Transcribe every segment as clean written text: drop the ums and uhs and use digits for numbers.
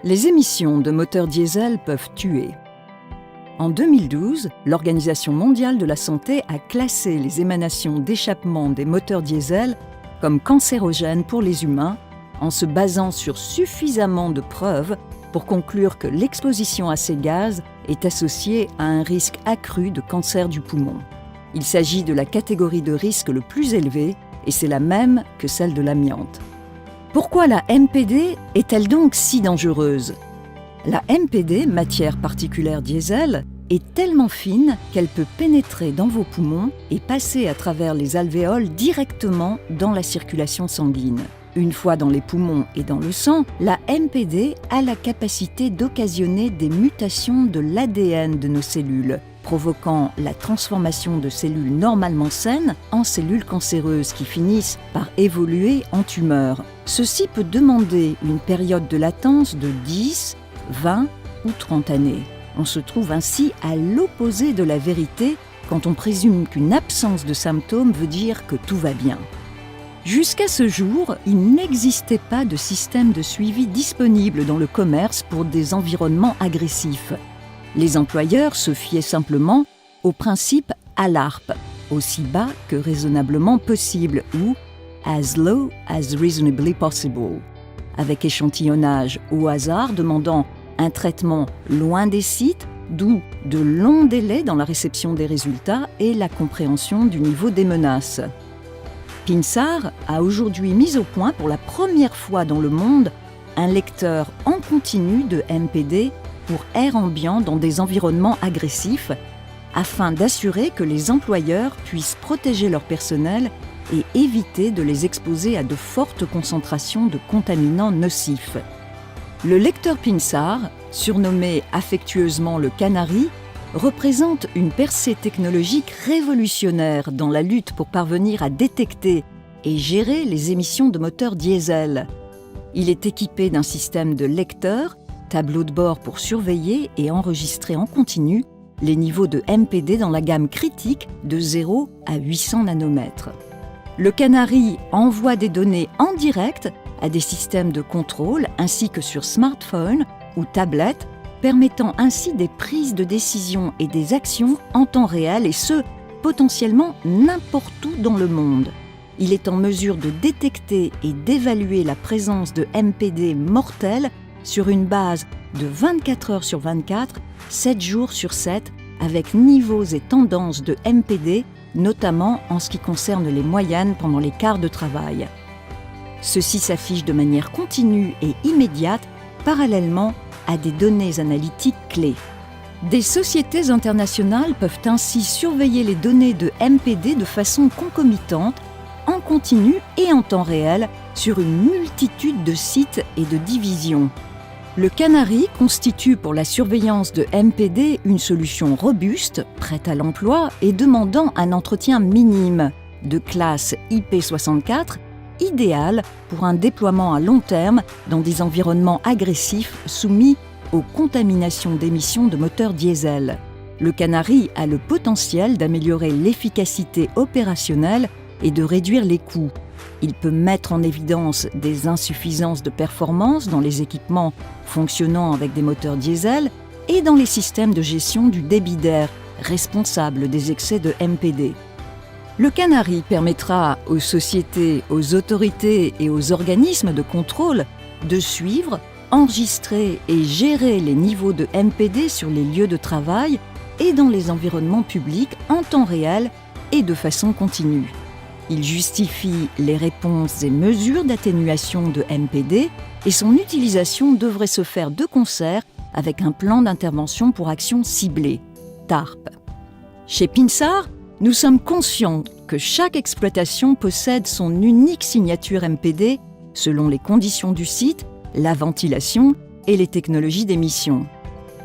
Les émissions de moteurs diesel peuvent tuer. En 2012, l'Organisation mondiale de la santé a classé les émanations d'échappement des moteurs diesel comme cancérogènes pour les humains en se basant sur suffisamment de preuves pour conclure que l'exposition à ces gaz est associée à un risque accru de cancer du poumon. Il s'agit de la catégorie de risque le plus élevé et c'est la même que celle de l'amiante. Pourquoi la MPD est-elle donc si dangereuse ? La MPD, matière particulière diesel, est tellement fine qu'elle peut pénétrer dans vos poumons et passer à travers les alvéoles directement dans la circulation sanguine. Une fois dans les poumons et dans le sang, la MPD a la capacité d'occasionner des mutations de l'ADN de nos cellules, provoquant la transformation de cellules normalement saines en cellules cancéreuses qui finissent par évoluer en tumeurs. Ceci peut demander une période de latence de 10, 20 ou 30 années. On se trouve ainsi à l'opposé de la vérité quand on présume qu'une absence de symptômes veut dire que tout va bien. Jusqu'à ce jour, il n'existait pas de système de suivi disponible dans le commerce pour des environnements agressifs. Les employeurs se fiaient simplement au principe ALARP, aussi bas que raisonnablement possible ou as low as reasonably possible, avec échantillonnage au hasard demandant un traitement loin des sites, d'où de longs délais dans la réception des résultats et la compréhension du niveau des menaces. Pinsar a aujourd'hui mis au point pour la première fois dans le monde un lecteur en continu de MPD pour air ambiant dans des environnements agressifs, afin d'assurer que les employeurs puissent protéger leur personnel et éviter de les exposer à de fortes concentrations de contaminants nocifs. Le lecteur Pinsar, surnommé affectueusement le Canary, représente une percée technologique révolutionnaire dans la lutte pour parvenir à détecter et gérer les émissions de moteurs diesel. Il est équipé d'un système de lecteur, tableau de bord pour surveiller et enregistrer en continu les niveaux de MPD dans la gamme critique de 0 à 800 nanomètres. Le Canary envoie des données en direct à des systèmes de contrôle ainsi que sur smartphone ou tablette, permettant ainsi des prises de décision et des actions en temps réel et ce, potentiellement n'importe où dans le monde. Il est en mesure de détecter et d'évaluer la présence de MPD mortels sur une base de 24 heures sur 24, 7 jours sur 7, avec niveaux et tendances de MPD, notamment en ce qui concerne les moyennes pendant les quarts de travail. Ceci s'affiche de manière continue et immédiate, parallèlement à des données analytiques clés. Des sociétés internationales peuvent ainsi surveiller les données de MPD de façon concomitante, en continu et en temps réel, sur une multitude de sites et de divisions. Le Canary constitue pour la surveillance de MPD une solution robuste, prête à l'emploi et demandant un entretien minime, de classe IP64, idéal pour un déploiement à long terme dans des environnements agressifs soumis aux contaminations d'émissions de moteurs diesel. Le Canary a le potentiel d'améliorer l'efficacité opérationnelle et de réduire les coûts. Il peut mettre en évidence des insuffisances de performance dans les équipements fonctionnant avec des moteurs diesel et dans les systèmes de gestion du débit d'air, responsables des excès de MPD. Le Canary permettra aux sociétés, aux autorités et aux organismes de contrôle de suivre, enregistrer et gérer les niveaux de MPD sur les lieux de travail et dans les environnements publics en temps réel et de façon continue. Il justifie les réponses et mesures d'atténuation de MPD et son utilisation devrait se faire de concert avec un plan d'intervention pour action ciblée, TARP. Chez Pinsar, nous sommes conscients que chaque exploitation possède son unique signature MPD selon les conditions du site, la ventilation et les technologies d'émission.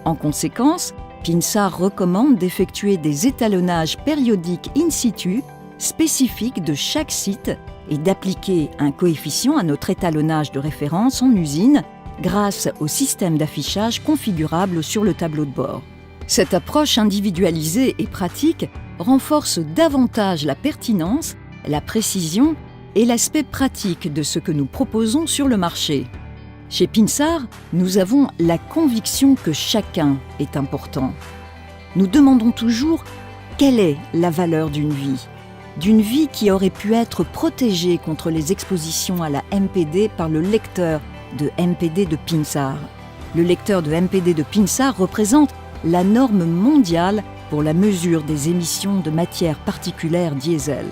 En conséquence, Pinsar recommande d'effectuer des étalonnages périodiques in situ spécifiques de chaque site et d'appliquer un coefficient à notre étalonnage de référence en usine grâce au système d'affichage configurable sur le tableau de bord. Cette approche individualisée et pratique renforce davantage la pertinence, la précision et l'aspect pratique de ce que nous proposons sur le marché. Chez Pinsart, nous avons la conviction que chacun est important. Nous demandons toujours quelle est la valeur d'une vie qui aurait pu être protégée contre les expositions à la MPD par le lecteur de MPD de Pinsart. Le lecteur de MPD de Pinsart représente la norme mondiale pour la mesure des émissions de matières particulères diesel.